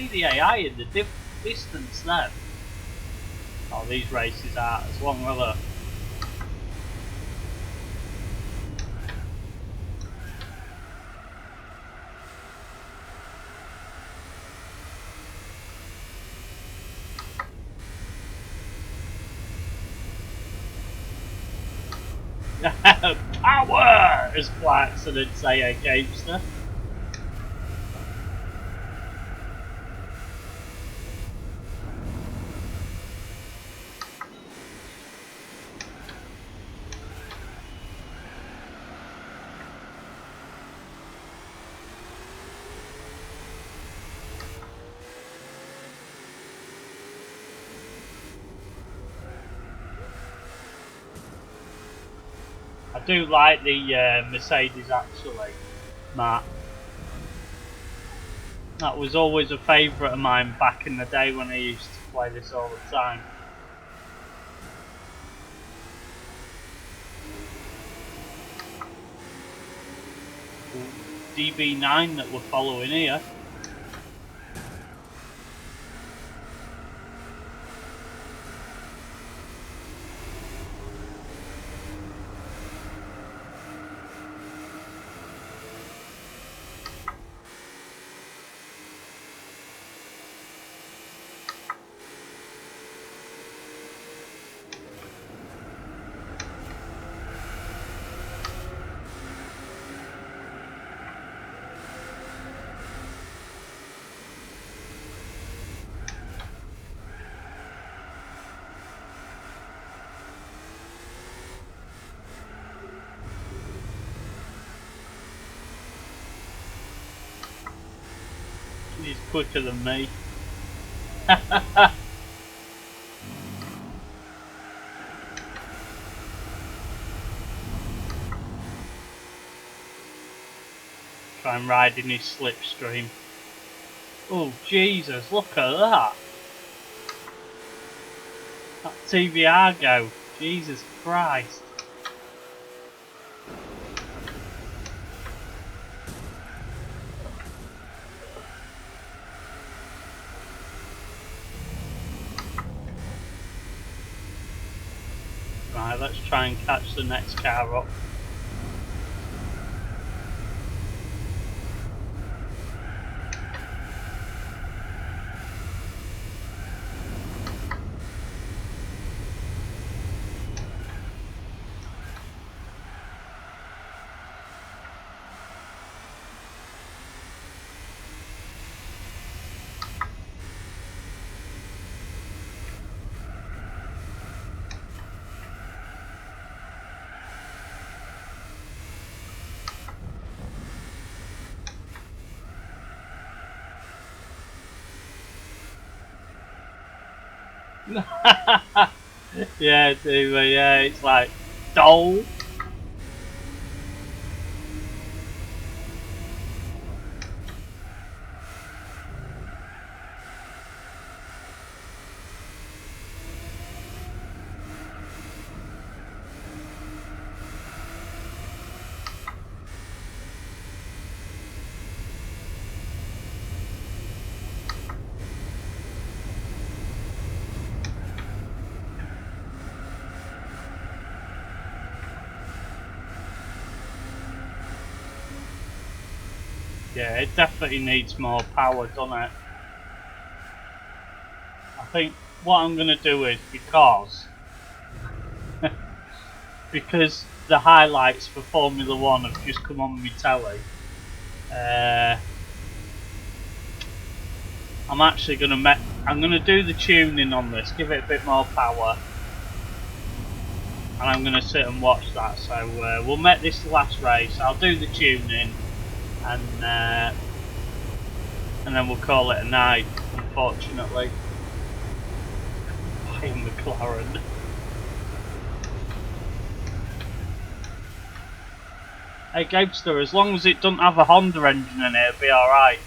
the AI in the distance there? Oh, these races are as long as power, as Clarkson would say against her. I do like the Mercedes actually, Matt. That was always a favourite of mine back in the day when I used to play this all the time. DB9 that we're following here. He's quicker than me. Try and ride in his slipstream. Oh Jesus, look at that! That TVR go. Jesus Christ. Right, let's try and catch the next car up. Yeah, dude, yeah, it's like dole. Yeah, it definitely needs more power, doesn't it? I think what I'm going to do is, because the highlights for Formula 1 have just come on my telly, I'm actually I'm gonna do the tuning on this, give it a bit more power, and I'm gonna sit and watch that. So we'll make this the last race. I'll do the tuning, and then we'll call it a night. Unfortunately, by McLaren. Hey Gamester, as long as it doesn't have a Honda engine in it, it'll be alright.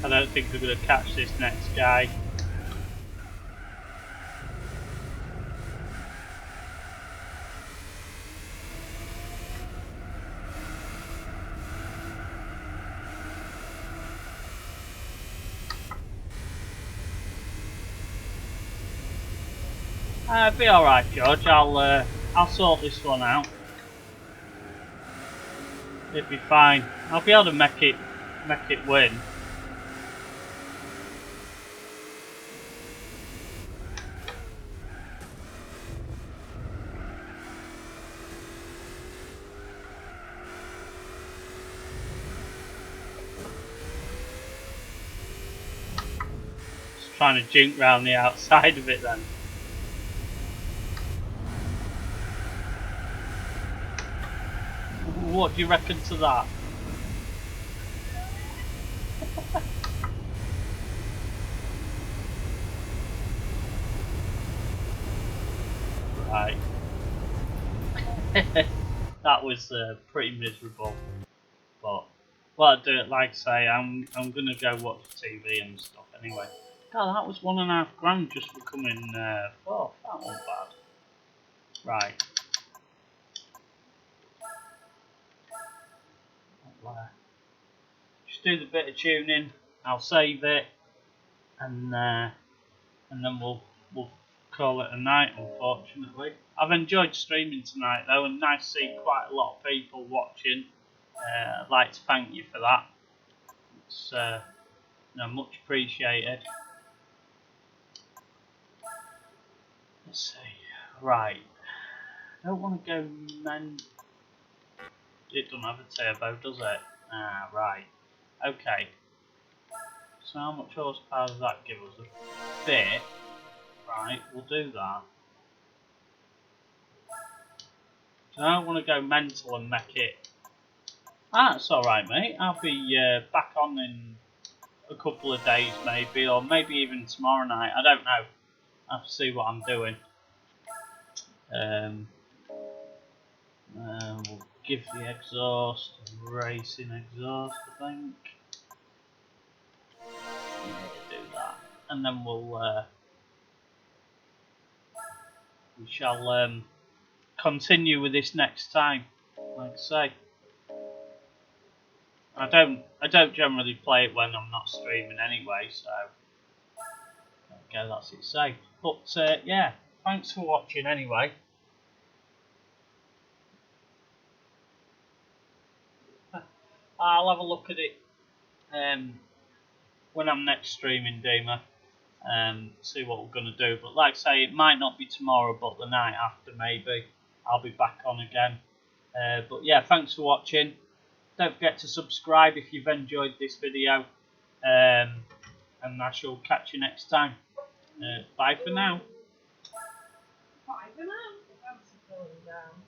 I don't think we're going to catch this next guy. Be alright, George. I'll sort this one out. It'll be fine. I'll be able to make it win. Just trying to jink round the outside of it then. What do you reckon to that? Right. That was pretty miserable. But well, I do it like I say. I'm gonna go watch TV and stuff anyway. God, that was £1.5 just for coming fourth. That wasn't bad. Right. Just do the bit of tuning. I'll save it, and then we'll call it a night. Unfortunately, I've enjoyed streaming tonight though, and nice seeing quite a lot of people watching. I'd like to thank you for that. It's much appreciated. Let's see. Right. I don't want to go It doesn't have a turbo, does it? Ah, right. Okay. So how much horsepower does that give us? A bit. Right, we'll do that. So I don't want to go mental and make it. Ah, that's alright, mate. I'll be back on in a couple of days, maybe, or maybe even tomorrow night. I don't know. I have to see what I'm doing. We'll give the exhaust racing exhaust, I think. Yeah, do that, and then we shall continue with this next time. Like I say, I don't generally play it when I'm not streaming anyway, so okay, that's it safe. But yeah, thanks for watching anyway. I'll have a look at it when I'm next streaming, Dima, see what we're going to do. But like I say, it might not be tomorrow, but the night after maybe. I'll be back on again. But yeah, thanks for watching. Don't forget to subscribe if you've enjoyed this video. And I shall catch you next time. Bye for now. Bye for now. The pants are falling down.